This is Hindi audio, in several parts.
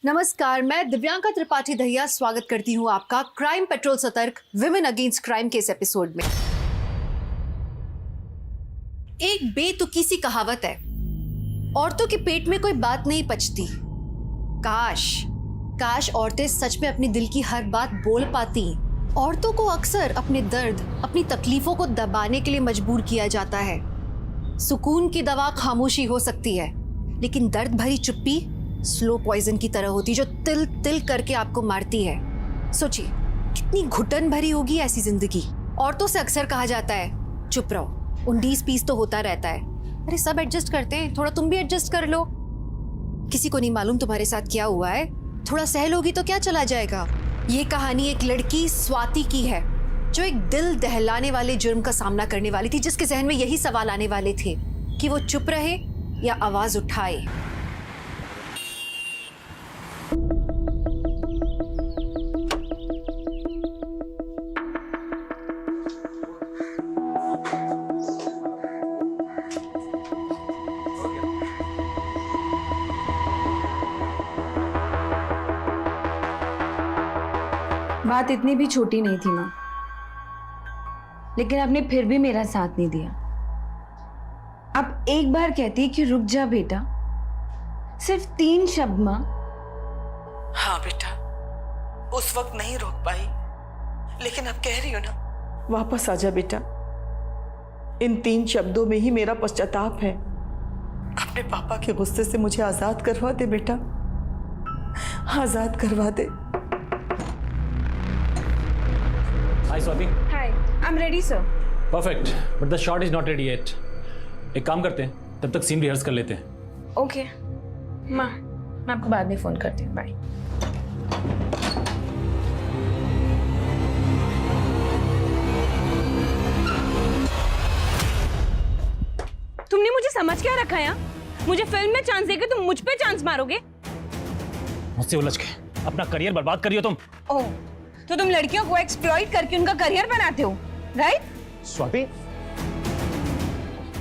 नमस्कार, मैं दिव्यांका त्रिपाठी दहिया स्वागत करती हूँ आपका क्राइम पेट्रोल सतर्क विमेन अगेंस्ट क्राइम के इस एपिसोड में। एक बेतुकी सी कहावत है, औरतों के पेट में कोई बात नहीं पचती। काश औरतें सच में अपने दिल की हर बात बोल पाती। औरतों को अक्सर अपने दर्द, अपनी तकलीफों को दबाने के लिए मजबूर किया जाता है। सुकून की दवा खामोशी हो सकती है, लेकिन दर्द भरी चुप्पी स्लो पॉइजन की तरह होती, जो तिल तिल करके आपको मारती है। सोचिए कितनी घुटन भरी होगी ऐसी जिंदगी। औरतों से अक्सर कहा जाता है चुप रहो, 19-20 तो होता रहता है। अरे सब एडजस्ट करते हैं, थोड़ा तुम भी एडजस्ट कर लो। किसी को नहीं मालूम तुम्हारे साथ क्या हुआ है, थोड़ा सह लोगी तो क्या चला जाएगा। ये कहानी एक लड़की स्वाति की है, जो एक दिल दहलाने वाले जुर्म का सामना करने वाली थी, जिसके जहन में यही सवाल आने वाले थे कि वो चुप रहे या आवाज उठाए। बात इतनी भी छोटी नहीं थी माँ, लेकिन आपने फिर भी मेरा साथ नहीं दिया। आप एक बार कहती कि रुक जा बेटा, सिर्फ 3 शब्द माँ। हाँ बेटा, उस वक्त नहीं रोक पाई, लेकिन अब कह रही हो ना, वापस आ जा बेटा। इन 3 शब्दों में ही मेरा पश्चाताप है। अपने पापा के गुस्से से मुझे आजाद करवा दे बेटा, आजाद करवा दे। Hi Swati. Hi, I'm ready sir. Perfect, but the shot is not ready yet. एक काम करते हैं, तब तक सीन रिहर्स कर लेते हैं। Okay, माँ मैं आपको बाद में फोन करती हूँ, बाय। तुमने मुझे समझ क्या रखा है? मुझे फिल्म में चांस देके तुम मुझ पे चांस मारोगे? मुझसे उलझ के अपना करियर बर्बाद करियो तुम। ओह, तो तुम लड़कियों को एक्सप्लॉइट करके उनका करियर बनाते हो, राइट? स्वाति,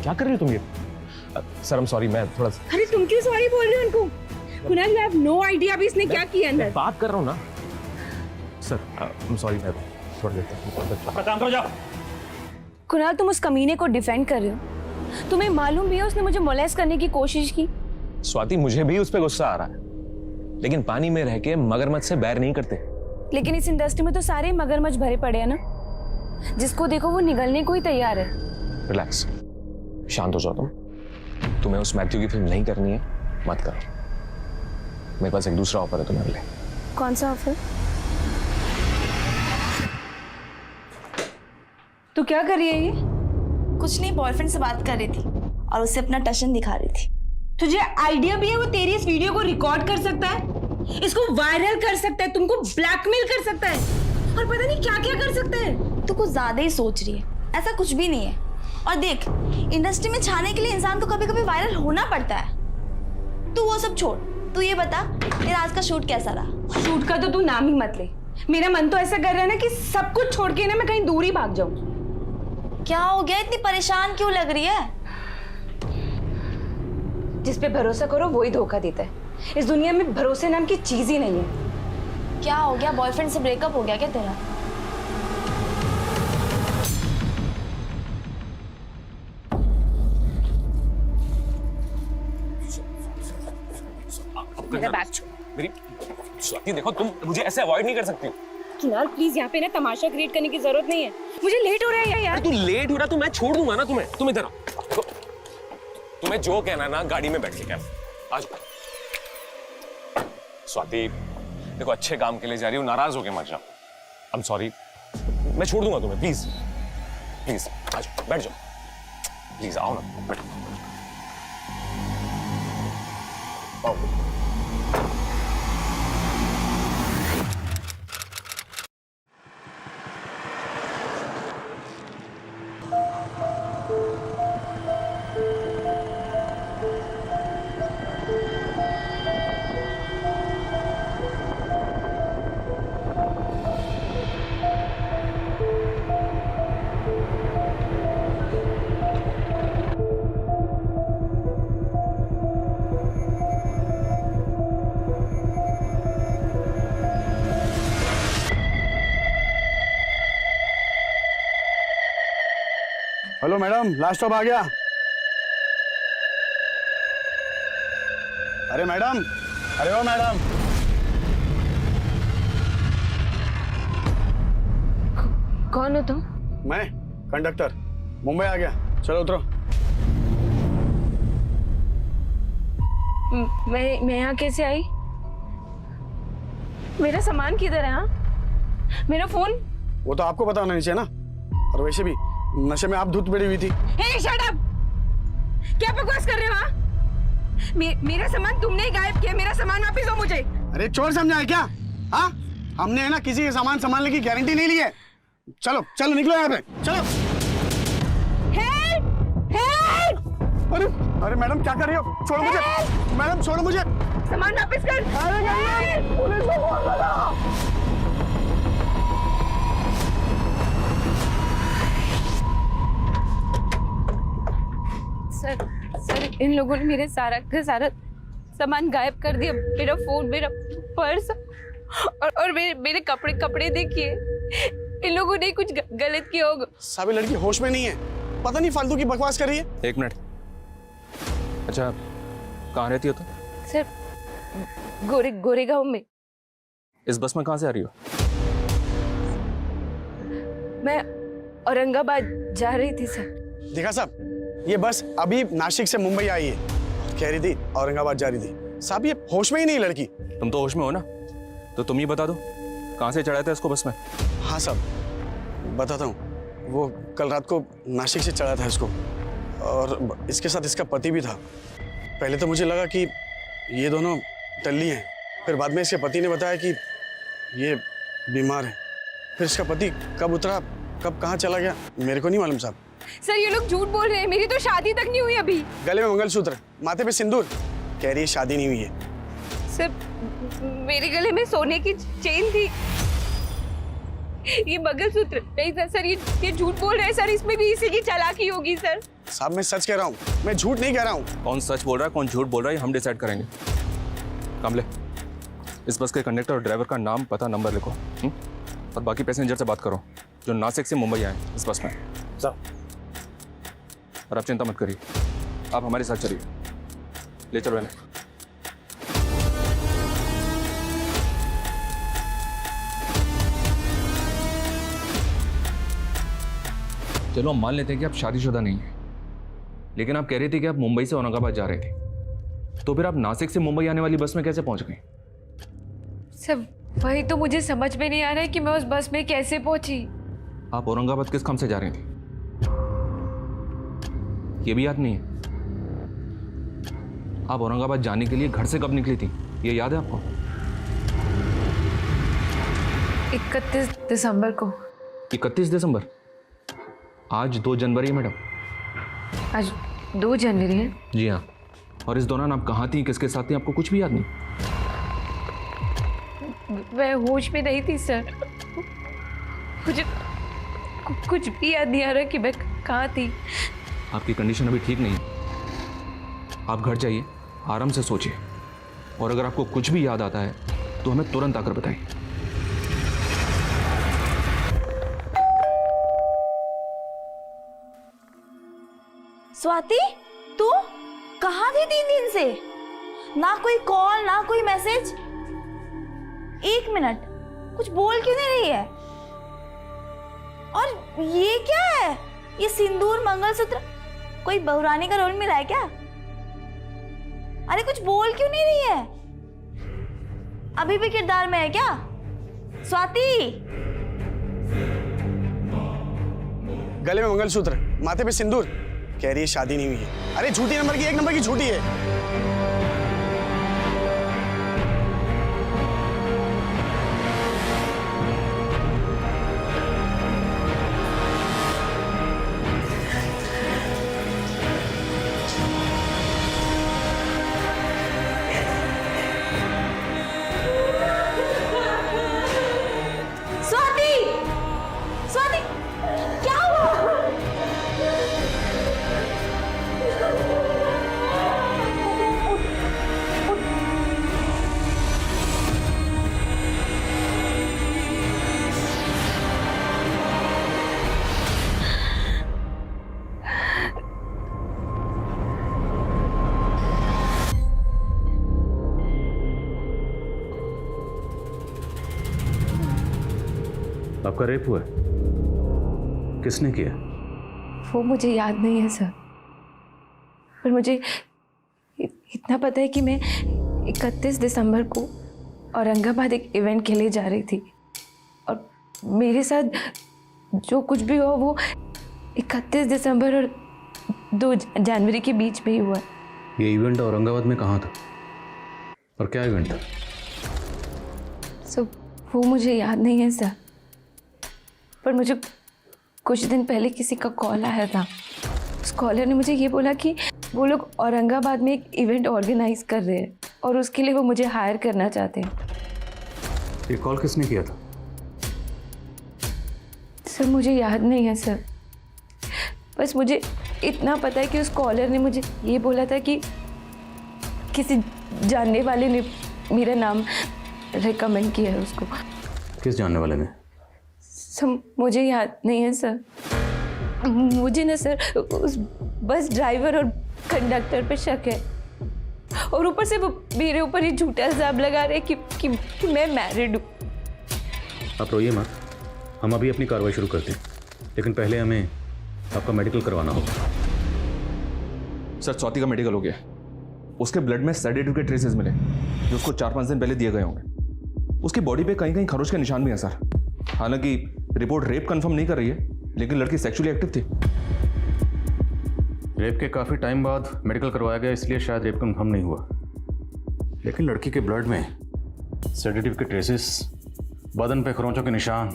क्या कर रही हो तुम ये? सर, आई एम सॉरी, मैं थोड़ा। अरे तुम क्यों सॉरी बोल रहे हो उनको? Kunal, you have no idea अभी इसने क्या किया अंदर। बात कर रहा हूँ ना सर, आई एम सॉरी, मैं छोड़ देता हूँ। अपना काम करो, जाओ। कुणाल, तुम उस कमीने को डिफेंड कर रहे हो। तुम्हें मालूम भी है उसने मुझे मोलेस्ट करने की कोशिश की। स्वाति, मुझे भी उस पर गुस्सा आ रहा है, लेकिन पानी में रह के मगरमच्छ से बैर नहीं करते। लेकिन इस इंडस्ट्री में तो सारे मगरमच्छ भरे पड़े हैं ना, जिसको देखो वो निगलने को ही तैयार है। रिलैक्स, शांत हो जाओ तुम। तुम्हें उस मैथ्यू की फिल्म नहीं करनी है, मत करो। मेरे पास एक दूसरा ऑफर है तुम्हारे लिए। कौन सा ऑफर? तू क्या कर रही है ये? कुछ नहीं, बॉयफ्रेंड से बात कर रही थी और उसे अपना टशन दिखा रही थी। तुझे आइडिया भी है वो तेरी इस वीडियो को रिकॉर्ड कर सकता है, इसको वायरल कर सकता है, तुमको ब्लैकमेल कर सकता है, और पता नहीं क्या क्या कर सकता है। तू कुछ ज्यादा ही सोच रही है, ऐसा कुछ भी नहीं है। और देख, इंडस्ट्री में छाने के लिए इंसान को कभी कभी वायरल होना पड़ता है। तू वो सब छोड़, तू ये बता तेरा आज का शूट कैसा रहा? शूट का तो तू नाम ही मत ले। मेरा मन तो ऐसा कर रहा है ना कि सब कुछ छोड़ के ना मैं कहीं दूर ही भाग जाऊं। क्या हो गया, इतनी परेशान क्यों लग रही है? जिस पे भरोसा करो वही धोखा देता है। इस दुनिया में भरोसे नाम की चीज ही नहीं है। क्या हो गया, बॉयफ्रेंड से ब्रेकअप हो गया क्या तेरा? मेरा बैग छोड़। मेरी स्वाति, देखो, तुम मुझे ऐसे अवॉइड नहीं कर सकती। कुणाल, प्लीज यहाँ पे ना तमाशा क्रिएट करने की जरूरत नहीं है। मुझे लेट हो रहा है यार। तू लेट हो रहा तो मैं छोड़ दूंगा ना तुम्हें। तुम इधर आओ। तुम्हें जो कहना है ना, गाड़ी में बैठ के क्या आ जाओ। स्वाति, देखो, अच्छे काम के लिए जा रही हूँ, नाराज होके मत जाओ। आई एम सॉरी, मैं छोड़ दूंगा तुम्हें। प्लीज प्लीज आ जाओ, बैठ जाओ। प्लीज आओ ना, बैठो। आओ। मैडम, लास्ट स्टॉप आ गया। अरे मैडम, अरे ओ मैडम। कौन हो तुम? मैं कंडक्टर, मुंबई आ गया। चलो उतरो। मैं यहाँ कैसे आई? मेरा सामान किधर है? हाँ, मेरा फोन? वो तो आपको पता होना नहीं चाहिए ना। और वैसे भी नशे में आप धुत पड़ी हुई थी। हे शट अप! क्या बकवास कर रहे हो? हाँ, मेरा सामान तुमने ही गायब किया। मेरा सामान वापस दो मुझे। अरे चोर समझा है क्या? हाँ, हमने है ना किसी के सामान संभालने की गारंटी नहीं ली है। चलो चलो निकलो यहाँ पे, चलो। हेल्प! हेल्प! अरे अरे मैडम क्या कर रही हो? छोड़ो मुझे मैडम, छोड़ो मुझे। सामान वापस कर। पुलिस को फोन लगाओ। सर इन लोगों ने मेरे सारा का सारा सामान गायब कर दिया। मेरा फोन, मेरा पर्स और मेरे कपड़े देखिए। इन लोगों ने कुछ गलत किया होगा। साबी लड़की होश में नहीं है, पता नहीं फालतू की बकवास कर रही है। एक मिनट। अच्छा, कहाँ रहती हो तुम? सर गोरेगांव में। इस बस में कहाँ से आ रही हो? मैं औरंगाबाद जा रही थी सर। देखा साहब, ये बस अभी नासिक से मुंबई आई है, कह रही थी औरंगाबाद जा रही थी। साहब ये होश में ही नहीं लड़की। तुम तो होश में हो ना, तो तुम ही बता दो कहाँ से चढ़ाया था इसको बस में? हाँ साहब बताता हूँ। वो कल रात को नासिक से चढ़ा था इसको, और इसके साथ इसका पति भी था। पहले तो मुझे लगा कि ये दोनों टल्ली हैं, फिर बाद में इसके पति ने बताया कि ये बीमार है। फिर इसका पति कब उतरा, कब कहाँ चला गया, मेरे को नहीं मालूम साहब। सर ये लोग झूठ बोल रहे हैं। मेरी तो शादी तक नहीं हुई अभी। गले में मंगलसूत्र, माथे पे सिंदूर, कह रही है शादी नहीं हुई है। सर मेरे गले में सोने की चेन थी। ये मंगलसूत्र नहीं था सर। ये झूठ बोल रहे हैं सर। इसमें भी इसी की चालाकी होगी सर। साहब मैं सच कह रहा हूँ, मैं झूठ नहीं कह रहा हूँ। कौन सच बोल रहा है कौन झूठ बोल रहा है हम डिसाइड करेंगे। कामले, इस बस के कंडक्टर और ड्राइवर का नाम, पता, नंबर लिखो। और बाकी पैसेंजर से बात करो जो नासिक से मुंबई आए इस बस में। साहब और आप चिंता मत करिए, आप हमारे साथ चलिए। ले चलो इन्हें। चलो हम मान लेते हैं कि आप शादीशुदा नहीं हैं, लेकिन आप कह रही थी कि आप मुंबई से औरंगाबाद जा रहे थे, तो फिर आप नासिक से मुंबई आने वाली बस में कैसे पहुंच गई? सर वही तो मुझे समझ में नहीं आ रहा है कि मैं उस बस में कैसे पहुंची। आप औरंगाबाद किस काम से जा रही थी ये भी याद नहीं है? आप औरंगाबाद जाने के लिए घर से कब निकली थी ये याद है आपको? 31 दिसंबर को। 31 दिसंबर? आज 2 जनवरी है मैडम। आज 2 जनवरी है? जी हाँ। और इस दौरान आप कहाँ थी, किसके साथ थी, आपको कुछ भी याद नहीं? मैं होश में नहीं थी सर। मुझे कुछ भी याद नहीं आ रहा कि मैं कहाँ थी। आपकी कंडीशन अभी ठीक नहीं है, आप घर जाइए, आराम से सोचिए, और अगर आपको कुछ भी याद आता है तो हमें तुरंत आकर बताइए। स्वाति, तू कहाँ थी 3 दिन से? ना कोई कॉल, ना कोई मैसेज। 1 मिनट, कुछ बोल क्यों नहीं रही है? और ये क्या है? ये सिंदूर, मंगलसूत्र, कोई बहुरानी का रोल मिला है क्या? अरे कुछ बोल क्यों नहीं रही है? अभी भी किरदार में है क्या? स्वाति! गले में मंगलसूत्र, माथे पे सिंदूर, कह रही है शादी नहीं हुई है। अरे झूठी नंबर की, 1 नंबर की झूठी है। स्वाति! स्वाति! क्या हुआ? आपका रेप हुआ है? किसने किया? वो मुझे याद नहीं है सर, पर मुझे इतना पता है कि मैं 31 दिसंबर को औरंगाबाद एक इवेंट के लिए जा रही थी और मेरे साथ जो कुछ भी हुआ वो 31 दिसंबर और 2 जनवरी के बीच में ही हुआ। ये इवेंट औरंगाबाद में कहाँ था और क्या इवेंट था? सो वो मुझे याद नहीं है सर, पर मुझे कुछ दिन पहले किसी का कॉल आया था। उस कॉलर ने मुझे ये बोला कि वो लोग औरंगाबाद में एक इवेंट ऑर्गेनाइज कर रहे हैं और उसके लिए वो मुझे हायर करना चाहते हैं। ये कॉल किसने किया था? सर मुझे याद नहीं है सर, बस मुझे इतना पता है कि उस कॉलर ने मुझे ये बोला था कि किसी जानने वाले ने मेरा नाम रिकमेंड किया है उसको। किस जानने वाले ने? सर मुझे याद नहीं है सर, मुझे ना सर उस बस ड्राइवर और कंडक्टर पे शक है और ऊपर से वो मेरे ऊपर ये झूठा इल्जाम लगा रहे कि मैं मैरिड हूँ। आप रोइए मत, हम अभी अपनी कार्रवाई शुरू करते हैं, लेकिन पहले हमें आपका मेडिकल करवाना होगा। सर स्वाति का मेडिकल हो गया। उसके ब्लड में सेडेटिव के ट्रेसेस मिले जो उसको 4-5 दिन पहले दिए गए होंगे। उसकी बॉडी पे कहीं कहीं खरोच के निशान भी हैं सर। हालांकि रिपोर्ट रेप कंफर्म नहीं कर रही है, लेकिन लड़की सेक्सुअली एक्टिव थी। रेप के काफ़ी टाइम बाद मेडिकल करवाया गया, इसलिए शायद रेप कंफर्म नहीं हुआ, लेकिन लड़की के ब्लड में सेडेटिव के ट्रेसेस, बदन पे खरोंचों के निशान,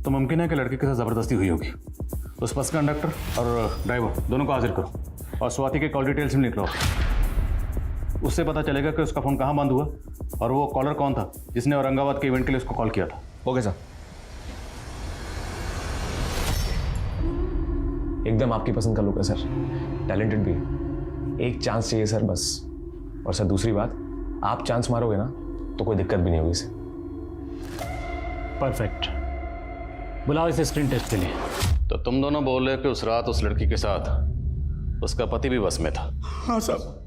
तो मुमकिन है कि लड़की के साथ ज़बरदस्ती हुई होगी। उस बस का कंडक्टर और ड्राइवर दोनों को हाजिर करो और स्वाति के कॉल डिटेल्स भी निकलो। उससे पता चलेगा कि उसका फ़ोन कहाँ बंद हुआ और वो कॉलर कौन था जिसने औरंगाबाद के इवेंट के लिए उसको कॉल किया था। Okay sir. एकदम आपकी पसंद का लुक है सर, टैलेंटेड भी है। एक चांस चाहिए सर बस। और सर दूसरी बात, आप चांस मारोगे ना तो कोई दिक्कत भी नहीं होगी सर। परफेक्ट, बुलाओ इसे स्क्रीन टेस्ट के लिए। तो तुम दोनों बोल रहे हो कि उस रात उस लड़की के साथ उसका पति भी बस में था? हाँ साहब।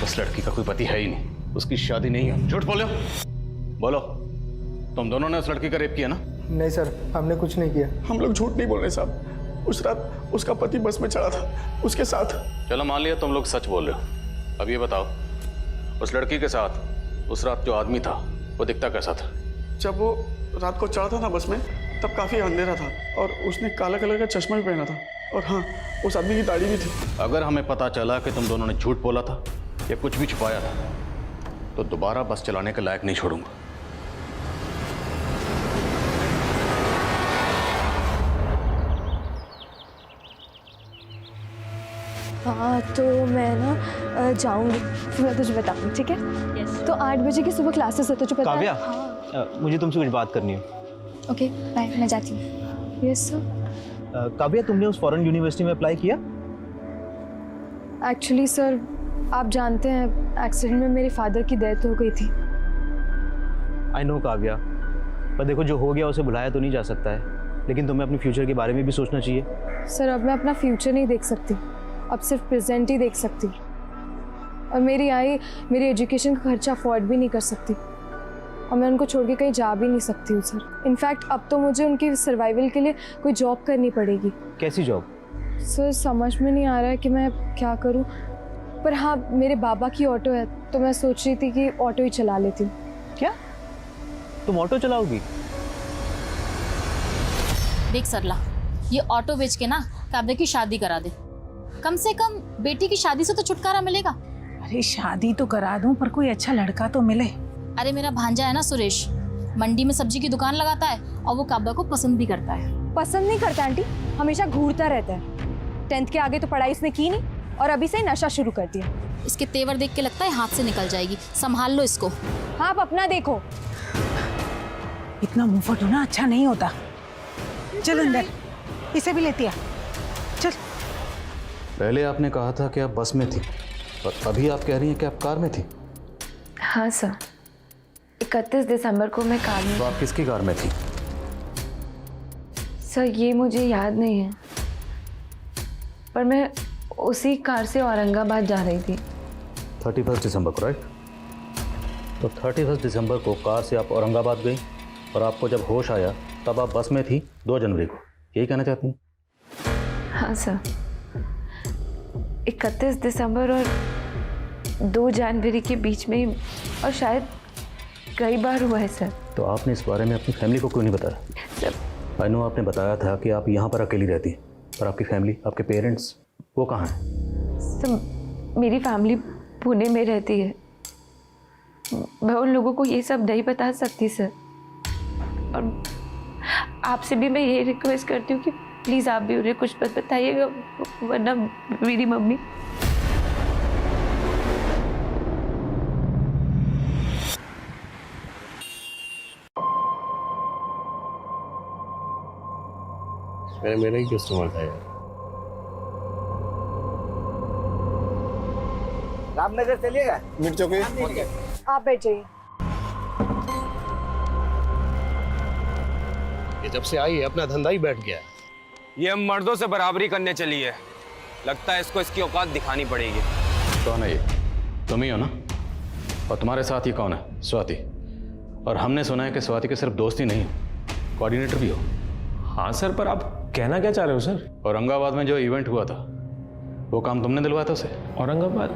उस लड़की का कोई पति है ही नहीं, उसकी शादी नहीं है। झूठ बोलो, बोलो तुम दोनों ने उस लड़की का रेप किया ना? नहीं सर, हमने कुछ नहीं किया। हम लोग झूठ नहीं बोल रहे साहब। उस रात उसका पति बस में चढ़ा था, उसके साथ। चलो मान लिया तुम लोग सच बोल रहे हो। अब ये बताओ, उस लड़की के साथ उस रात जो आदमी था वो दिखता कैसा था? जब वो रात को चढ़ा था ना बस में, तब काफ़ी अंधेरा था और उसने काला कलर का चश्मा भी पहना था। और हाँ, उस आदमी की दाढ़ी भी थी। अगर हमें पता चला कि तुम दोनों ने झूठ बोला था या कुछ भी छुपाया था तो दोबारा बस चलाने के लायक नहीं छोड़ूंगा। हाँ तो मैं ना जाऊँगी, फिर मैं तुझे बताऊँगी, ठीक है? तो 8 बजे की सुबह क्लासेस है, तुझे पता है? काव्या, मुझे तुमसे कुछ बात करनी है। ओके बाय, मैं जाती हूँ। Yes sir. काव्या, तुमने उस फॉरेन यूनिवर्सिटी में अप्लाई किया? एक्चुअली सर, आप जानते हैं एक्सीडेंट में मेरे फादर की डेथ हो गई थी। आई नो काव्या, पर देखो जो हो गया उसे भुलाया तो नहीं जा सकता है, लेकिन तुम्हें अपने फ्यूचर के बारे में भी सोचना चाहिए। सर अब मैं अपना फ्यूचर नहीं देख सकती, अब सिर्फ प्रेजेंट ही देख सकती। और मेरी आई मेरी एजुकेशन का खर्चा अफोर्ड भी नहीं कर सकती और मैं उनको छोड़ के कहीं जा भी नहीं सकती हूँ सर। इनफैक्ट अब तो मुझे उनकी सर्वाइवल के लिए कोई जॉब करनी पड़ेगी। कैसी जॉब? सर समझ में नहीं आ रहा है कि मैं क्या करूँ, पर हाँ मेरे बाबा की ऑटो है तो मैं सोच रही थी कि ऑटो ही चला लेती हूँ। क्या तुम ऑटो चलाओगी? देख सरला, ये ऑटो बेच के ना काव्या की शादी करा दे। कम से कम बेटी की शादी से तो छुटकारा मिलेगा। अरे शादी तो करा दूं, पर कोई अच्छा लड़का तो मिले। अरे मेरा भांजा है ना सुरेश, मंडी में सब्जी की दुकान लगाता है और वो काव्या को पसंद भी करता है। पसंद नहीं करता आंटी, हमेशा घूरता रहता है। 10th के आगे तो पढ़ाई इसने की नहीं और अभी से ही नशा शुरू कर दिया। इसके तेवर देख के लगता है हाथ से निकल जाएगी, संभाल लो इसको। हाँ आप अपना देखो। इतना मुंहफट होना अच्छा नहीं होता। चल अंदर, इसे भी लेती आ। चल। पहले आपने कहा था कि आप बस में थी और अभी आप कह रही हैं कि आप कार में थी। हाँ सर, 31 दिसंबर को मैं कार में। तो आप किसकी कार में थी? सर ये मुझे याद नहीं है, पर मैं उसी कार से औरंगाबाद जा रही थी। 31 दिसंबर को, राइट? तो 31 दिसंबर को कार से आप औरंगाबाद गई और आपको जब होश आया तब आप बस में थी 2 जनवरी को, यही कहना चाहती हैं? हाँ सर, 31 दिसंबर और 2 जनवरी के बीच में, और शायद कई बार हुआ है सर। तो आपने इस बारे में अपनी फैमिली को क्यों नहीं बताया? सर आई नो आपने बताया था कि आप यहाँ पर अकेली रहती हैं, पर आपकी फैमिली, आपके पेरेंट्स, वो कहाँ हैं? सर मेरी फैमिली पुणे में रहती है, मैं उन लोगों को ये सब नहीं बता सकती सर। और आपसे भी मैं ये रिक्वेस्ट करती हूँ कि प्लीज़ आप भी उन्हें कुछ मत बताइएगा, वरना मेरी मम्मी। मेरा ही कस्टमर था यार। रामनगर चलिएगा, मिर्च चौकी। आप बैठ जाइए। ये जब से आई है अपना धंधा ही बैठ गया है। ये हम मर्दों से बराबरी करने चली है, लगता है इसको इसकी औकात दिखानी पड़ेगी। कौन है ये? तुम ही हो ना? और तुम्हारे साथ ये कौन है? स्वाति। और हमने सुना है कि स्वाति के सिर्फ दोस्त ही नहीं, कोऑर्डिनेटर भी हो। हाँ सर, पर आप कहना क्या चाह रहे हो सर? औरंगाबाद में जो इवेंट हुआ था वो काम तुमने दिलवाया था उसे? औरंगाबाद?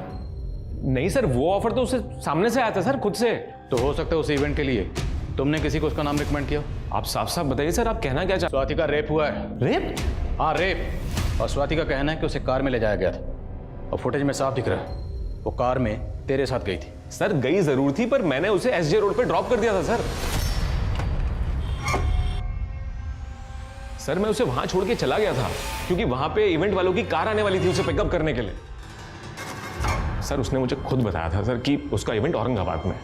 नहीं सर, वो ऑफर तो उसे सामने से आया था सर, खुद से। तो हो सकता है उस इवेंट के लिए तुमने किसी को उसका नाम रिकमेंड किया? आप साफ साफ बताइए सर, आप कहना क्या चाह? स्वाति का रेप हुआ है। रेप? हाँ रेप। और स्वाति का कहना है कि उसे कार में ले जाया गया था, और फुटेज में साफ दिख रहा है वो कार में तेरे साथ गई थी। सर गई जरूर थी, पर मैंने उसे एसजे रोड पे ड्रॉप कर दिया था सर। सर मैं उसे वहां छोड़ के चला गया था क्योंकि वहां पे इवेंट वालों की कार आने वाली थी उसे पिकअप करने के लिए। सर उसने मुझे खुद बताया था सर कि उसका इवेंट औरंगाबाद में,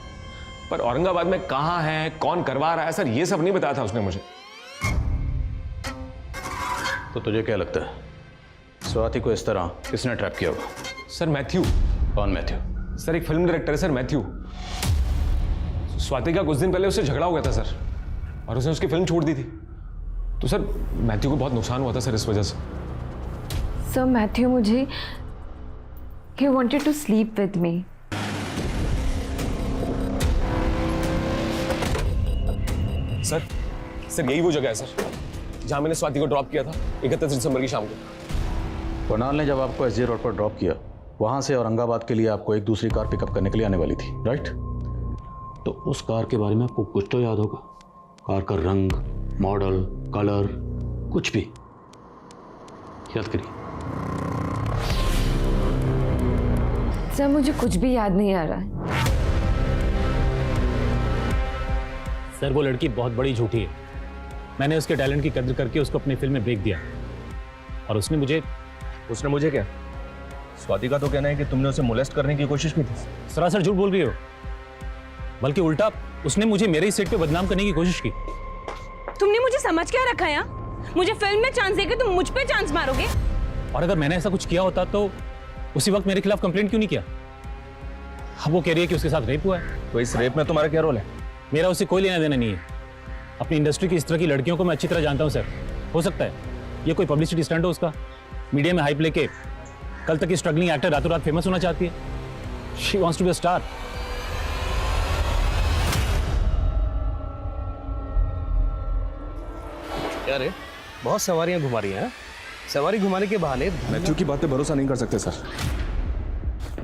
पर औरंगाबाद में कहां है, कौन करवा रहा है, सर ये सब नहीं बताया था उसने मुझे। तो तुझे क्या लगता है स्वाति को इस तरह किसने ट्रैप किया होगा? Sir Matthew. कौन मैथ्यू? सर एक फिल्म डायरेक्टर है सर, मैथ्यू। स्वाति का कुछ दिन पहले उससे झगड़ा हो गया था सर, और उसने उसकी फिल्म छोड़ दी थी। तो सर मैथ्यू को बहुत नुकसान हुआ था सर इस वजह से। सर मैथ्यू मुझे, he wanted to sleep with me. Sir यही वो जगह है सर जहां मैंने स्वाति को ड्रॉप किया था 31 दिसंबर की शाम को। कुणाल ने जब आपको एसजे रोड पर ड्रॉप किया, वहां से औरंगाबाद के लिए आपको एक दूसरी कार पिकअप करने के लिए आने वाली थी, राइट? तो उस कार के बारे में आपको कुछ तो याद होगा? कार का रंग, मॉडल, कलर, कुछ भी याद करिए। सर मुझे कुछ भी याद नहीं आ रहा है। सर वो लड़की बहुत बड़ी झूठी है। मैंने उसके टैलेंट की कदर करके उसको अपनी फिल्म में ब्रेक दिया, और उसने मुझे क्या? स्वाति का तो कहना है कि तुमने उसे मोलेस्ट करने की कोशिश की थी। सरासर झूठ बोल रही हो, बल्कि उल्टा उसने मुझे मेरे ही सेट पे बदनाम करने की कोशिश की। तुमने मुझे समझ क्या रखा है? मुझे फिल्म में चांस देके तुम मुझ पे चांस मारोगे? और अगर मैंने ऐसा कुछ किया होता तो उसी वक्त मेरे खिलाफ कंप्लेंट क्यों नहीं किया? अब वो कह रही है कि उसके साथ रेप हुआ है। तो इस रेप में तुम्हारा क्या रोल है? मेरा उससे कोई लेना देना नहीं है। अपनी इंडस्ट्री की इस तरह की लड़कियों को मैं अच्छी तरह जानता हूं सर। हो सकता है ये कोई पब्लिसिटी स्टंट हो उसका, मीडिया में हाइप लेके कल तक की स्ट्रगलिंग एक्टर रातों रात फेमस होना चाहती है। She wants to be a star. क्या रे, बहुत सवारियां घुमा रही हैं। सवारी घुमाने के बहाने मैथ्यू की बात पे भरोसा नहीं कर सकते सर।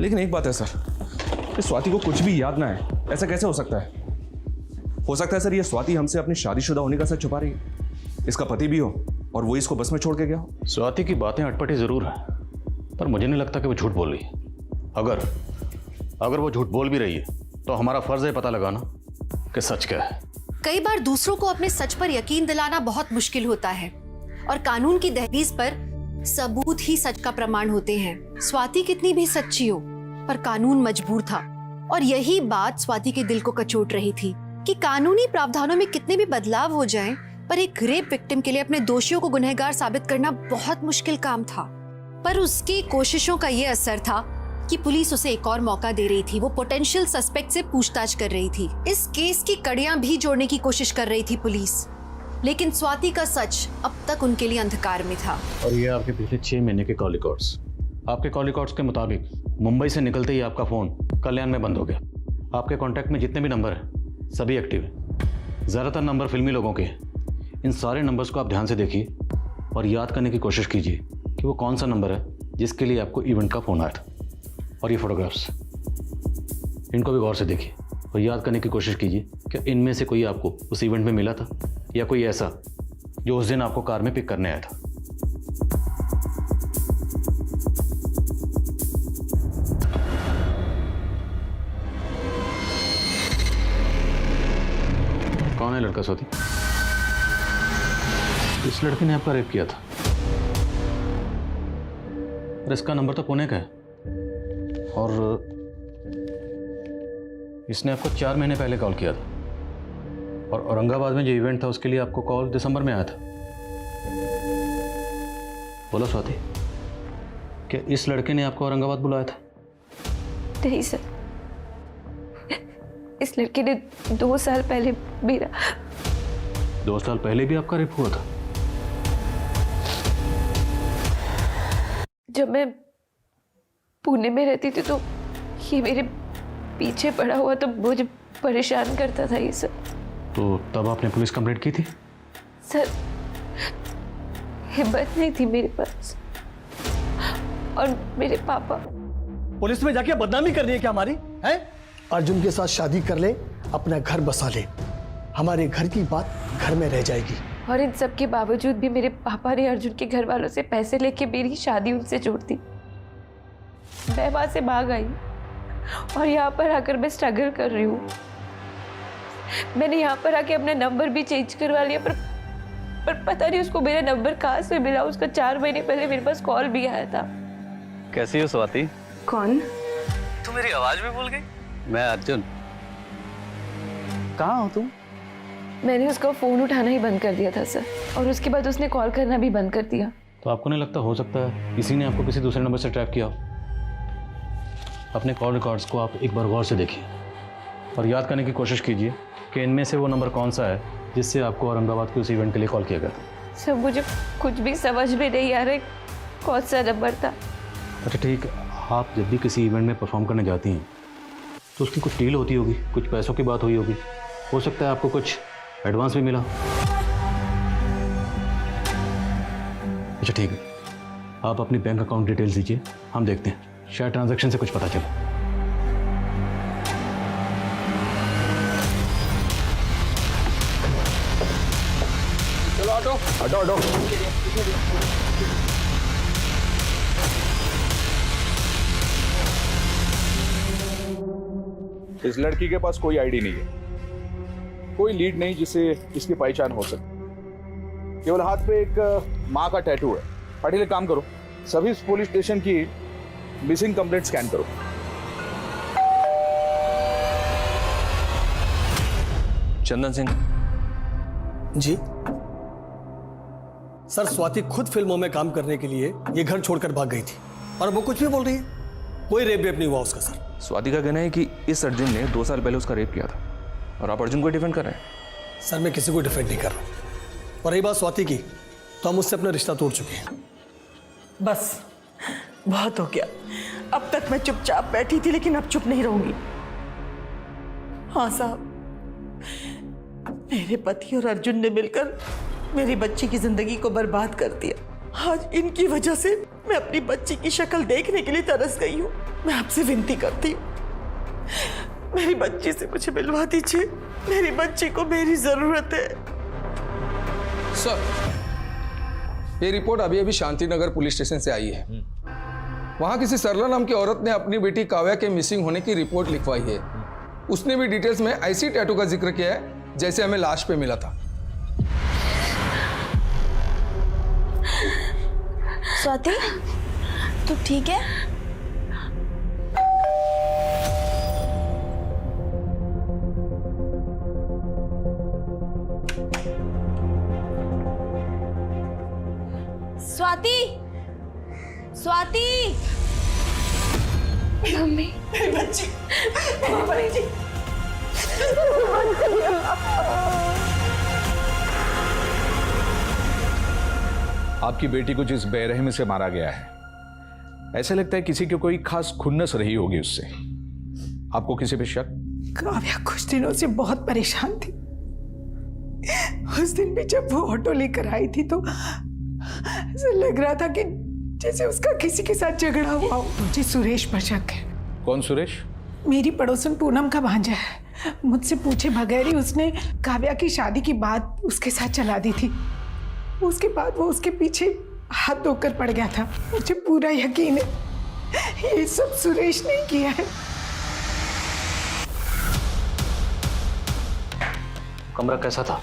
लेकिन एक बात है सर, कि स्वाति को कुछ भी याद ना है, ऐसा कैसे हो सकता है? हो सकता है सर ये स्वाति हमसे अपनी शादीशुदा होने का सच छुपा रही है, इसका पति भी हो और वो इसको बस में छोड़ के गया हो। स्वाति की बातें अटपटी जरूर है, पर मुझे नहीं लगता कि वो झूठ बोल रही है। अगर वो झूठ बोल भी रही है तो हमारा फर्ज है पता लगाना कि सच क्या है। कई बार दूसरों को अपने सच पर यकीन दिलाना बहुत मुश्किल होता है, और कानून की दहलीज पर सबूत ही सच का प्रमाण होते हैं। स्वाति कितनी भी सच्ची हो, पर कानून मजबूर था, और यही बात स्वाति के दिल को कचोट रही थी कि कानूनी प्रावधानों में कितने भी बदलाव हो जाएं, पर एक रेप विक्टिम के लिए अपने दोषियों को गुनहगार साबित करना बहुत मुश्किल काम था। पर उसकी कोशिशों का ये असर था कि पुलिस उसे एक और मौका दे रही थी। वो पोटेंशियल सस्पेक्ट से पूछताछ कर रही थी। इस केस की कड़ियां भी जोड़ने की कोशिश कर रही थी पुलिस, लेकिन स्वाति का सच अब तक उनके लिए अंधकार में था। और ये आपके पिछले 6 महीने के कॉल रिकॉर्ड्स। आपके कॉल रिकॉर्ड्स के मुताबिक मुंबई से निकलते ही आपका फोन कल्याण में बंद हो गया। आपके कॉन्टैक्ट में जितने भी नंबर हैं सभी एक्टिव हैं। ज़्यादातर नंबर फिल्मी लोगों के। इन सारे नंबर्स को आप ध्यान से देखिए और याद करने की कोशिश कीजिए कि वो कौन सा नंबर है जिसके लिए आपको इवेंट का फ़ोन आया था। और ये फोटोग्राफ्स, इनको भी गौर से देखिए और याद करने की कोशिश कीजिए कि इनमें से कोई आपको उस इवेंट में मिला था या कोई ऐसा जो उस दिन आपको कार में पिक करने आया था। कौन है लड़का स्वाति? इस लड़के ने आपका रेप किया था और इसका नंबर तो पुणे का है और इसने आपको 4 महीने पहले कॉल किया था और औरंगाबाद में जो इवेंट था उसके लिए आपको कॉल दिसंबर में आया था। बोलो स्वाति, क्या इस लड़के ने आपको औरंगाबाद बुलाया था? नहीं सर, इस लड़के ने 2 साल पहले मेरा 2 साल पहले भी आपका रेप हुआ था? जब मैं पुणे में रहती थी तो ये मेरे पीछे पड़ा हुआ तो मुझे परेशान करता था ये सब। तो तब आपने पुलिस कंप्लेंट की थी? सर, हिम्मत नहीं थी मेरे पास और मेरे पापा। पुलिस में जाके बदनामी करनी है क्या हमारी? है अर्जुन के साथ शादी कर ले, अपना घर बसा ले, हमारे घर की बात घर में रह जाएगी। और इन सब के बावजूद भी मेरे पापा ने अर्जुन के घर वालों से पैसे लेके मेरी शादी उनसे जोड़ दी। मैं वहां से भाग आई और यहाँ पर आकर मैं स्ट्रगल कर रही हूँ। मैंने यहाँ पर आके अपना नंबर भी चेंज करवा लिया पर पता नहीं उसको मेरा नंबर कहाँ से मिला। उसका 4 महीने पहले मेरे पास कॉल भी आया था। कैसी हो स्वाति? कौन? तू मेरी आवाज भी भूल गई? मैं अर्जुन। कहाँ हो तुम? मैंने उसका फ़ोन उठाना ही बंद कर दिया था सर, और उसके बाद उसने कॉल करना भी बंद कर दिया। तो आपको नहीं लगता हो सकता है किसी ने आपको किसी दूसरे नंबर से ट्रैप किया हो? अपने कॉल रिकॉर्ड्स को आप एक बार गौर से देखिए और याद करने की कोशिश कीजिए कि इनमें से वो नंबर कौन सा है जिससे आपको औरंगाबाद के उस इवेंट के लिए कॉल किया गया था। सर, मुझे कुछ भी समझ में नहीं आ रहा कौन सा नंबर था। अच्छा ठीक है, आप जब भी किसी इवेंट में परफॉर्म करने जाती हैं तो उसकी कुछ डील होती होगी, कुछ पैसों की बात हुई होगी, हो सकता है आपको कुछ एडवांस भी मिला। अच्छा ठीक है, आप अपनी बैंक अकाउंट डिटेल्स दीजिए, हम देखते हैं शायद ट्रांजैक्शन से कुछ पता चले। चलो ऑटो ऑटो ऑटो। इस लड़की के पास कोई आईडी नहीं है, कोई लीड नहीं जिससे इसकी पहचान हो सके। केवल हाथ पे एक माँ का टैटू है। पाटिल एक काम करो, सभी पुलिस स्टेशन की मिसिंग कंप्लेंट स्कैन करो। चंदन सिंह जी सर, स्वाति खुद फिल्मों में काम करने के लिए ये घर छोड़कर भाग गई थी और वो कुछ भी बोल रही है। कोई रेप वेप नहीं हुआ उसका सर। स्वाति का कहना है कि इस अर्जुन ने 2 साल पहले उसका रेप किया था और आप अर्जुन को डिफेंड कर रहे हैं। सर, मैं किसी को डिफेंड नहीं कर रहा। और रही बात स्वाति की, तो हम उससे अपना रिश्ता तोड़ चुके हैं। बस बहुत हो गया। अब तक मैं चुपचाप बैठी थी, लेकिन अब चुप नहीं रहूंगी। हाँ साहब, मेरे पति और अर्जुन ने मिलकर मेरी बच्ची की जिंदगी को बर्बाद कर दिया। आज इनकी वजह से मैं अपनी बच्ची की शक्ल देखने के लिए तरस गई हूँ। मैं आपसे विनती करती हूँ, मेरी बच्ची से मुझे मिलवा दीजिए। मेरी बच्ची को मेरी जरूरत है। सर, ये रिपोर्ट अभी अभी शांतिनगर पुलिस स्टेशन से आई है। वहां किसी सरला नाम की औरत ने अपनी बेटी काव्या के मिसिंग होने की रिपोर्ट लिखवाई है। उसने भी डिटेल्स में ऐसी टैटू का जिक्र किया है जैसे हमें लाश पे मिला था। स्वाति, तू ठीक है? स्वाति, स्वाति, मम्मी, मेरी बच्ची, मेरी बड़ी जी। आपकी बेटी को जिस बेरहमी से मारा गया है, ऐसा लगता है किसी की कोई खास खुन्नस रही होगी उससे। आपको किसी पे शक? काव्या कुछ दिनों से बहुत परेशान थी। उस दिन भी जब वो ऑटो लेकर आई थी तो ऐसा लग रहा था कि जैसे उसका किसी के साथ झगड़ा हुआ हो। मुझे सुरेश पर शक है। कौन सुरेश? मेरी पड़ोसन पूनम का भांजा है। मुझसे पूछे बगैर ही उसने काव्या की शादी की बात उसके साथ चला दी थी। उसके बाद वो उसके पीछे हाथ धोकर पड़ गया था। मुझे पूरा यकीन है ये सब सुरेश ने किया है। कमरा कैसा था?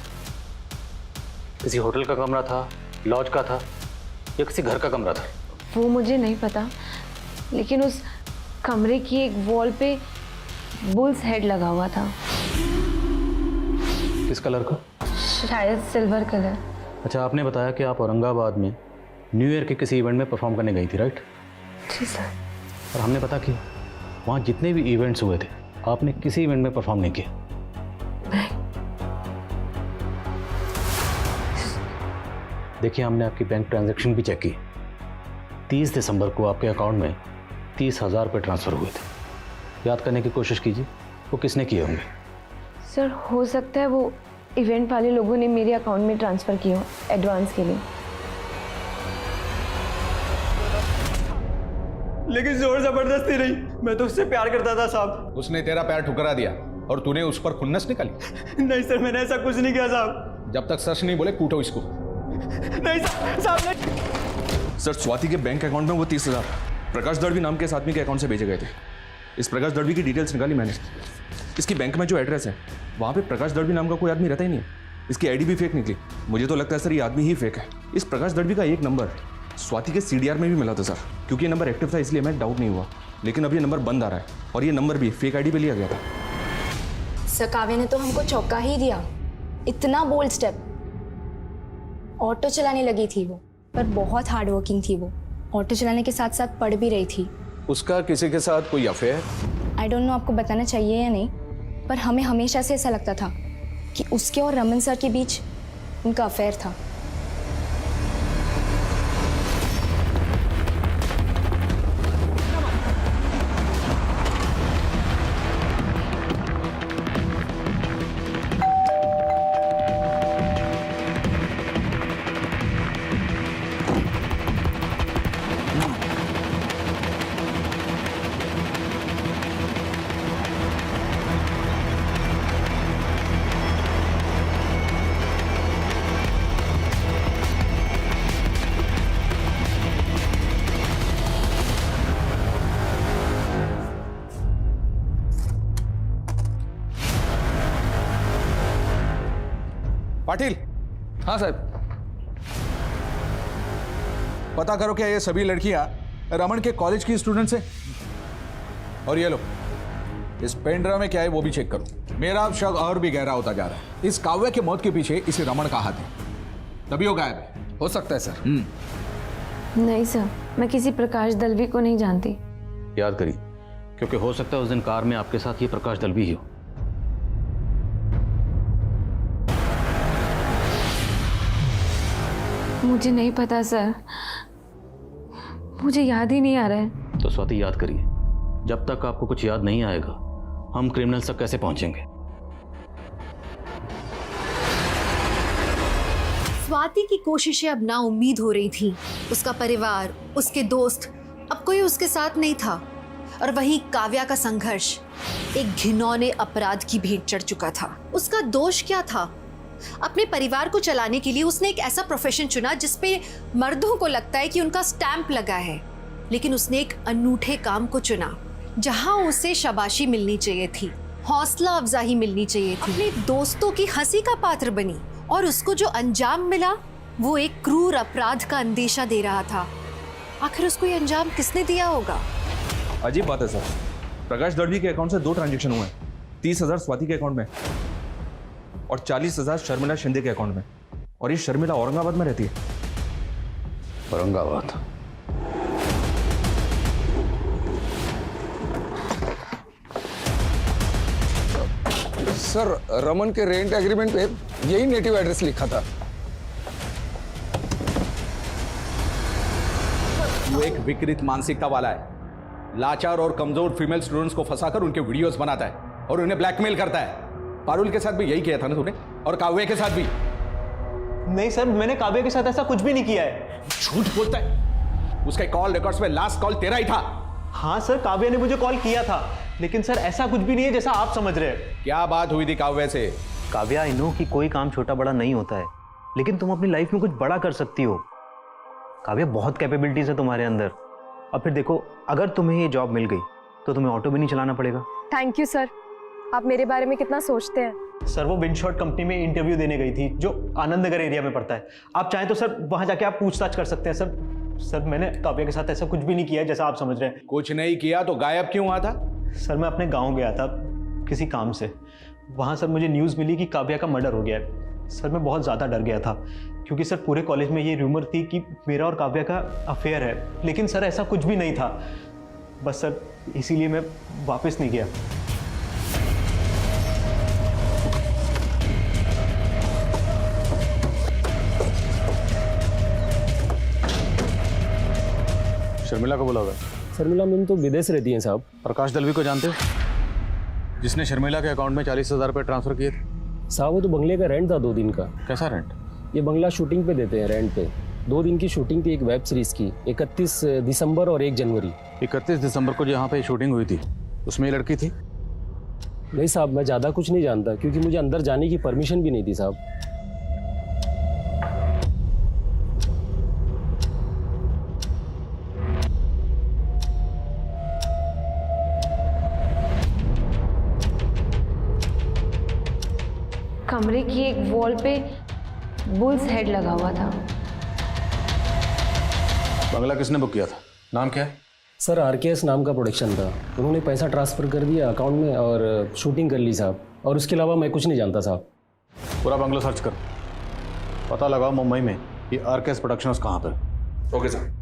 किसी होटल का कमरा था, लॉज का था या किसी घर का कमरा था? वो मुझे नहीं पता, लेकिन उस कमरे की एक वॉल पे बुल्स हेड लगा हुआ था। किस कलर का? शायद सिल्वर कलर। अच्छा, आपने बताया कि आप औरंगाबाद में न्यू ईयर के किसी इवेंट में परफॉर्म करने गई थी, राइट? जी सर। और हमने पता किया वहाँ जितने भी इवेंट्स हुए थे आपने किसी इवेंट में परफॉर्म नहीं किया। देखिए, हमने आपकी बैंक ट्रांजैक्शन भी चेक की। 30 दिसंबर को आपके अकाउंट में 30,000 रुपये ट्रांसफ़र हुए थे। याद करने की कोशिश कीजिए वो किसने किए होंगे। सर, हो सकता है वो इवेंट वाले लोगों ने मेरे अकाउंट में ट्रांसफ़र किए हो एडवांस के लिए। लेकिन जोर जबरदस्ती नहीं, मैं तो उससे प्यार करता था साहब। उसने तेरा पैर ठुकरा दिया और तूने उस पर खुन्नस निकाली? नहीं सर, मैंने ऐसा कुछ नहीं किया साहब। जब तक सच नहीं बोले कूटो इसको। नहीं साहब नहीं। सर, स्वाति के बैंक अकाउंट में वो 30,000 प्रकाश दड़वी नाम के इस आदमी के अकाउंट से भेजे गए थे। इस प्रकाश दड़वी की डिटेल्स निकाली मैंने। इसकी बैंक में जो एड्रेस है वहाँ पे प्रकाश दड़वी नाम का कोई आदमी रहता ही नहीं है। इसकी आईडी भी फेक निकली। मुझे तो लगता है सर ये आदमी ही फेक है। इस प्रकाश दड़वी का एक नंबर स्वाति के CDR में भी मिला था सर। क्योंकि ये नंबर एक्टिव था इसलिए मैं डाउट नहीं हुआ, लेकिन अब ये नंबर बंद आ रहा है और ये नंबर भी फेक आईडी पे लिया गया था। सर, काव्या ने तो हमको चौंका ही दिया। इतना बोल्ड स्टेप। ऑटो चलाने लगी थी वो, पर बहुत हार्ड वर्किंग थी वो। ऑटो चलाने के साथ साथ पढ़ भी रही थी। उसका किसी के साथ कोई अफेयर? आई डोंट नो आपको बताना चाहिए या नहीं, पर हमें हमेशा से ऐसा लगता था कि उसके और रमन सर के बीच उनका अफेयर था। पाटिल। हाँ साहब। पता करो क्या ये सभी लड़कियां रमन के कॉलेज की स्टूडेंट्स हैं। और ये लो, इस पेन ड्राइव में क्या है वो भी चेक करो। मेरा शक और भी गहरा होता जा रहा है। इस काव्या के मौत के पीछे इसे रमन का हाथ है, तभी वो गायब है। हो सकता है सर। नहीं सर, मैं किसी प्रकाश दलवी को नहीं जानती। याद करिए, क्योंकि हो सकता है उस दिन कार में आपके साथ ये प्रकाश दलवी ही हो। मुझे नहीं पता सर, मुझे याद ही नहीं आ रहा है। तो स्वाति, याद करिए, जब तक आपको कुछ याद नहीं आएगा हम क्रिमिनल्स तक कैसे पहुंचेंगे? स्वाति की कोशिशें अब नाउम्मीद हो रही थी। उसका परिवार, उसके दोस्त, अब कोई उसके साथ नहीं था। और वहीं काव्या का संघर्ष एक घिनौने अपराध की भेंट चढ़ चुका था। उसका दोष क्या था? अपने परिवार को चलाने के लिए उसने एक ऐसा प्रोफेशन चुना जिसपे मर्दों को लगता है कि उनका स्टैंप लगा है, लेकिन उसने एक अनूठे काम को चुना जहां उसे शाबाशी मिलनी चाहिए थी, हौसला अफजाई मिलनी चाहिए थी। अपने दोस्तों की हंसी का पात्र बनी और उसको जो अंजाम मिला वो एक क्रूर अपराध का अंदेशा दे रहा था। आखिर उसको ये अंजाम किसने दिया होगा? अजीब बात है सर, प्रकाश दड़वी के अकाउंट से 2 ट्रांजैक्शन हुए हैं। 30,000 स्वाति के अकाउंट में और 40,000 शर्मिला शिंदे के अकाउंट में। और ये शर्मिला औरंगाबाद में रहती है। औरंगाबाद? सर, रमन के रेंट एग्रीमेंट पे यही नेटिव एड्रेस लिखा था। वो एक विकृत मानसिकता वाला है। लाचार और कमजोर फीमेल स्टूडेंट्स को फंसाकर उनके वीडियोस बनाता है और उन्हें ब्लैकमेल करता है। पारुल के साथ भी यही किया था ना तूने, और काव्या के साथ भी। नहीं सर, मैंने काव्या के साथ ऐसा कुछ भी नहीं किया है। झूठ बोलता है। उसके कॉल रिकॉर्ड्स में लास्ट कॉल तेरा ही था। हाँ सर, काव्या ने मुझे कॉल किया था, लेकिन सर ऐसा कुछ भी नहीं है जैसा आप समझ रहे हैं। क्या बात हुई थी काव्या से? काव्या, आई नो कि कोई काम छोटा बड़ा नहीं होता है, लेकिन तुम अपनी लाइफ में कुछ बड़ा कर सकती हो। काव्या, बहुत कैपेबिलिटीज है तुम्हारे अंदर। और फिर देखो, अगर तुम्हें ये जॉब मिल गई तो तुम्हें ऑटो भी नहीं चलाना पड़ेगा। थैंक यू सर, आप मेरे बारे में कितना सोचते हैं। सर, वो विंडशॉट कंपनी में इंटरव्यू देने गई थी जो आनंद नगर एरिया में पड़ता है। आप चाहें तो सर वहां जाके आप पूछताछ कर सकते हैं। सर मैंने काव्या के साथ ऐसा कुछ भी नहीं किया है जैसा आप समझ रहे हैं। कुछ नहीं किया तो गायब क्यों हुआ था? सर, मैं अपने गाँव गया था किसी काम से। वहाँ सर मुझे न्यूज़ मिली कि काव्या का मर्डर हो गया है। सर, मैं बहुत ज़्यादा डर गया था, क्योंकि सर पूरे कॉलेज में ये रूमर थी कि मेरा और काव्या का अफेयर है, लेकिन सर ऐसा कुछ भी नहीं था। बस सर इसीलिए मैं वापस नहीं गया। शर्मिला को बुला हुआ? शर्मिला मैम तो विदेश रहती हैं साहब। प्रकाश दलवी को जानते हो, जिसने शर्मिला के अकाउंट में 40,000 रुपये ट्रांसफर किए थे? साहब वो तो बंगले का रेंट था 2 दिन का। कैसा रेंट? ये बंगला शूटिंग पे देते हैं रेंट पे। 2 दिन की शूटिंग थी एक वेब सीरीज की, 31 दिसंबर और 1 जनवरी। 31 दिसंबर को जहाँ पे शूटिंग हुई थी उसमें ये लड़की थी? नहीं साहब, मैं ज़्यादा कुछ नहीं जानता, क्योंकि मुझे अंदर जाने की परमिशन भी नहीं थी साहब। कमरे की एक वॉल पे बुल्स हेड लगा हुआ था। बंगला किसने बुक किया था? नाम क्या है? सर RKS नाम का प्रोडक्शन था। उन्होंने पैसा ट्रांसफ़र कर दिया अकाउंट में और शूटिंग कर ली साहब, और उसके अलावा मैं कुछ नहीं जानता साहब। पूरा बंगला सर्च कर, पता लगाओ मुंबई में ये RKS प्रोडक्शंस कहाँ पर। Okay sir.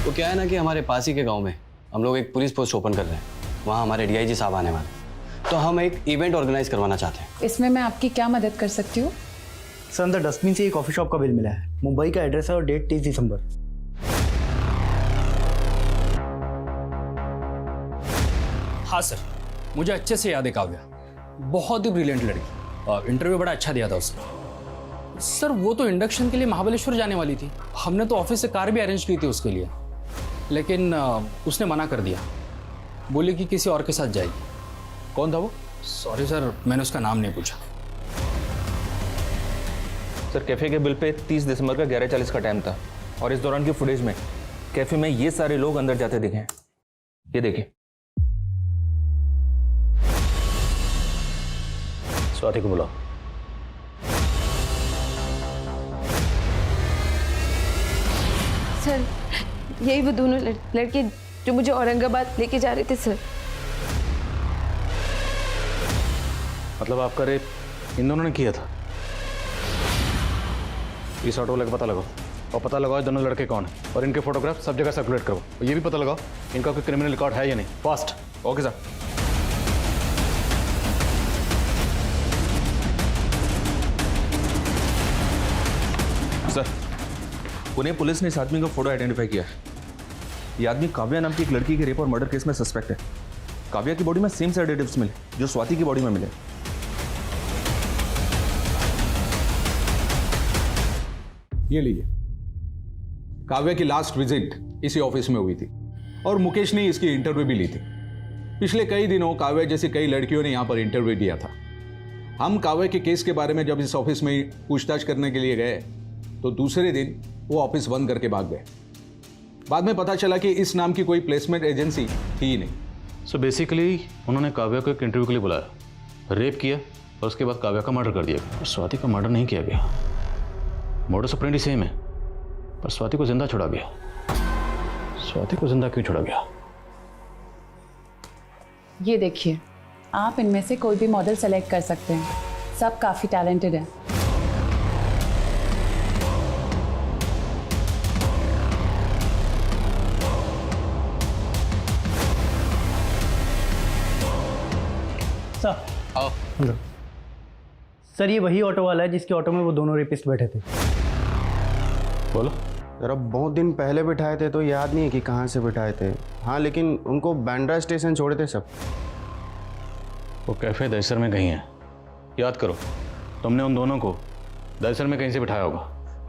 वो क्या है ना कि हमारे पास ही के गांव में हम लोग एक पुलिस पोस्ट ओपन कर रहे हैं। वहाँ हमारे DIG साहब आने वाले, तो हम एक इवेंट ऑर्गेनाइज करवाना चाहते हैं। इसमें मैं आपकी क्या मदद कर सकती हूँ? सर, अंदर डस्टबिन से एक कॉफ़ी शॉप का बिल मिला है। मुंबई का एड्रेस है और डेट 30 दिसंबर। हाँ सर, मुझे अच्छे से याद है काव्या, बहुत ही ब्रिलियंट लड़की, और इंटरव्यू बड़ा अच्छा दिया था उसने। सर, वो तो इंडक्शन के लिए महाबलेश्वर जाने वाली थी। हमने तो ऑफिस से कार भी अरेंज की थी उसके लिए, लेकिन उसने मना कर दिया, बोली कि किसी और के साथ जाएगी। कौन था वो? सॉरी सर, मैंने उसका नाम नहीं पूछा। सर, कैफे के बिल पे 30 दिसंबर का 11:40 का टाइम था, और इस दौरान की फुटेज में कैफे में ये सारे लोग अंदर जाते दिखे हैं। ये देखिए। स्वाति को बुलाओ। सर, यही वो दोनों लड़के जो मुझे औरंगाबाद लेके जा रहे थे सर। मतलब आपका रेप इन दोनों ने किया था? इस ऑटो वाले का पता लगाओ, और पता लगाओ दोनों लड़के कौन है, और इनके फोटोग्राफ सब जगह सर्कुलेट करो। और ये भी पता लगाओ इनका कोई क्रिमिनल रिकॉर्ड है या नहीं। Fast. Okay sir. Sir, Pune police ने इस आदमी का फोटो आइडेंटिफाई किया है। ये आदमी काव्या नाम की एक लड़की के रेप और मर्डर केस में सस्पेक्ट है। काव्या की बॉडी में सेम सेडेटिव्स मिले जो स्वाति की बॉडी में मिले। ये लीजिए, काव्या की लास्ट विजिट इसी ऑफिस में हुई थी, और मुकेश ने इसकी इंटरव्यू भी ली थी। पिछले कई दिनों काव्या जैसी कई लड़कियों ने यहाँ पर इंटरव्यू दिया था। हम काव्या के केस के बारे में जब इस ऑफिस में पूछताछ करने के लिए गए तो दूसरे दिन वो ऑफिस बंद करके भाग गए। बाद में पता चला कि इस नाम की कोई प्लेसमेंट एजेंसी थी ही नहीं। सो बेसिकली उन्होंने काव्या को एक इंटरव्यू के लिए बुलाया, रेप किया, और उसके बाद काव्या का मर्डर कर दिया गया। और स्वाति का मर्डर नहीं किया गया। मोडस ऑपरेंडी सेम है, पर स्वाति को जिंदा छोड़ा गया। स्वाति को जिंदा क्यों छोड़ा गया? ये देखिए, आप इनमें से कोई भी मॉडल सेलेक्ट कर सकते हैं, सब काफ़ी टैलेंटेड हैं। आओ। सर, ये वही ऑटो वाला है जिसके ऑटो में वो दोनों रेपिस्ट बैठे थे। बोलो। जरा बहुत दिन पहले बिठाए थे तो याद नहीं है कि कहाँ से बिठाए थे। हाँ, लेकिन उनको बांद्रा स्टेशन छोड़े थे सब। वो कैफ़े दहसर में कहीं है, याद करो। तुमने उन दोनों को दहसर में कहीं से बिठाया होगा।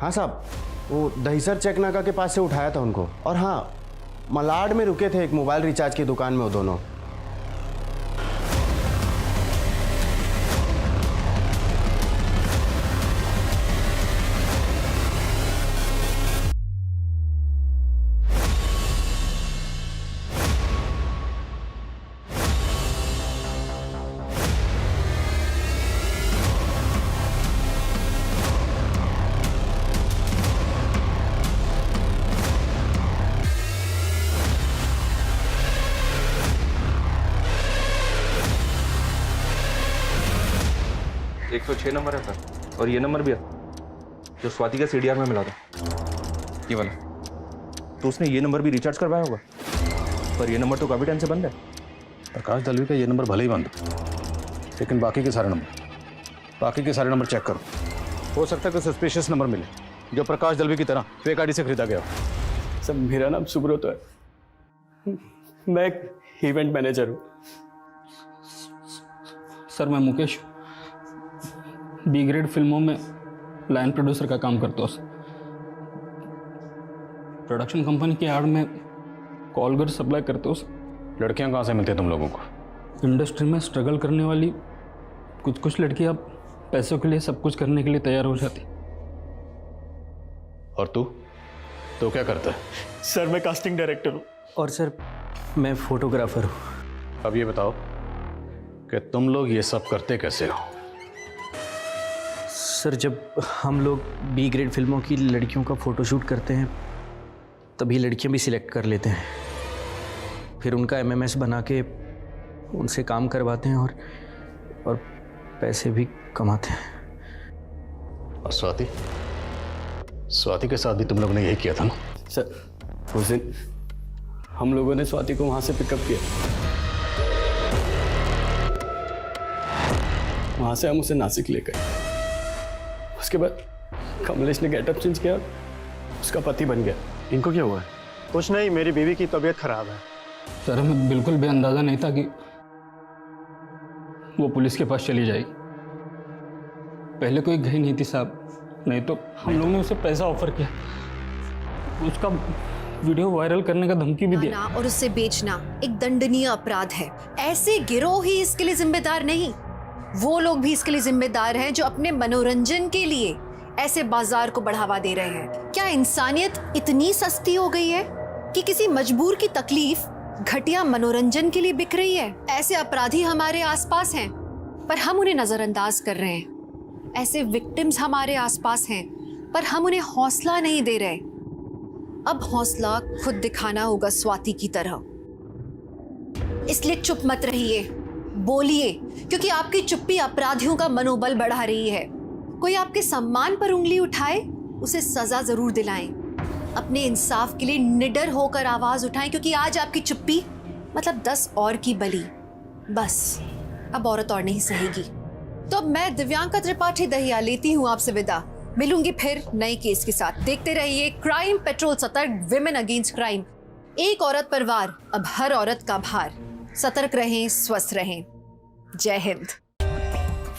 हाँ साहब, वो दहीसर चेक नाका के पास से उठाया था उनको। और हाँ, मलाड में रुके थे एक मोबाइल रिचार्ज की दुकान में वो दोनों। एक 106 नंबर है सर, और ये नंबर भी है जो स्वाति का CDR में मिला था, ये वाला। तो उसने ये नंबर भी रिचार्ज करवाया होगा, पर ये नंबर तो काफ़ी टाइम से बंद है। प्रकाश दलवी का ये नंबर भले ही बंद हो, लेकिन बाकी के सारे नंबर चेक करो। हो सकता है कोई सस्पिशियस नंबर मिले जो प्रकाश दलवी की तरह फेक आईडी से खरीदा गया हो। सर मेरा नाम सुब्रत है, मैं एक इवेंट मैनेजर हूँ। सर मैं मुकेश बी ग्रेड फिल्मों में लाइन प्रोड्यूसर का काम करता हूँ। प्रोडक्शन कंपनी की एड में कॉलगर सप्लाई करते हो। लड़कियां कहाँ से मिलती हैं तुम लोगों को? इंडस्ट्री में स्ट्रगल करने वाली कुछ लड़कियां पैसों के लिए सब कुछ करने के लिए तैयार हो जाती। और तू तो क्या करता है? सर मैं कास्टिंग डायरेक्टर हूँ। और सर मैं फोटोग्राफर हूँ। अब ये बताओ कि तुम लोग ये सब करते कैसे हो? सर जब हम लोग बी ग्रेड फिल्मों की लड़कियों का फ़ोटोशूट करते हैं तभी लड़कियां भी सिलेक्ट कर लेते हैं, फिर उनका MMS बना के उनसे काम करवाते हैं और पैसे भी कमाते हैं। और स्वाति के साथ भी तुम लोगों ने यही किया था ना? सर उस दिन हम लोगों ने स्वाति को वहाँ से पिकअप किया, वहाँ से हम उसे नासिक ले गए। उसके बाद कमलेश ने गेटअप चेंज किया, उसका पति बन गया। इनको क्या हुआ है? कुछ नहीं, मेरी बीवी की तबीयत खराब है। सर हमें बिल्कुल भी अंदाजा नहीं था कि वो पुलिस के पास चली जाएगी। पहले कोई गई नहीं थी साहब, नहीं तो हम लोगों ने उसे पैसा ऑफर किया, उसका वीडियो वायरल करने का धमकी भी दिया। और उसे बेचना एक दंडनीय अपराध है। ऐसे गिरोह ही इसके लिए जिम्मेदार नहीं, वो लोग भी इसके लिए जिम्मेदार हैं जो अपने मनोरंजन के लिए ऐसे बाजार को बढ़ावा दे रहे हैं। क्या इंसानियत इतनी सस्ती हो गई है कि किसी मजबूर की तकलीफ घटिया मनोरंजन के लिए बिक रही है? ऐसे अपराधी हमारे आसपास हैं, पर हम उन्हें नजरअंदाज कर रहे हैं। ऐसे विक्टिम्स हमारे आसपास हैं, पर हम उन्हें हौसला नहीं दे रहे। अब हौसला खुद दिखाना होगा स्वाति की तरह। इसलिए चुप मत रहिए, बोलिए, क्योंकि आपकी चुप्पी अपराधियों का मनोबल बढ़ा रही है। कोई आपके सम्मान पर उंगली उठाए, उसे सजा जरूर दिलाएं। अपने इंसाफ के लिए निडर होकर आवाज उठाएं, क्योंकि आज आपकी चुप्पी मतलब 10 और की बलि। बस अब औरत और नहीं सहेगी। तो अब मैं दिव्यांका त्रिपाठी दहिया लेती हूँ आपसे विदा। मिलूंगी फिर नए केस के साथ। देखते रहिए क्राइम पेट्रोल, सतर्क, विमेन अगेंस्ट क्राइम। एक औरत पर वार, अब हर औरत का भार। सतर्क रहें, स्वस्थ रहें। जय Hind.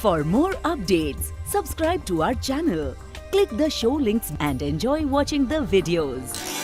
For more updates, subscribe to our channel, click the show links and enjoy watching the videos.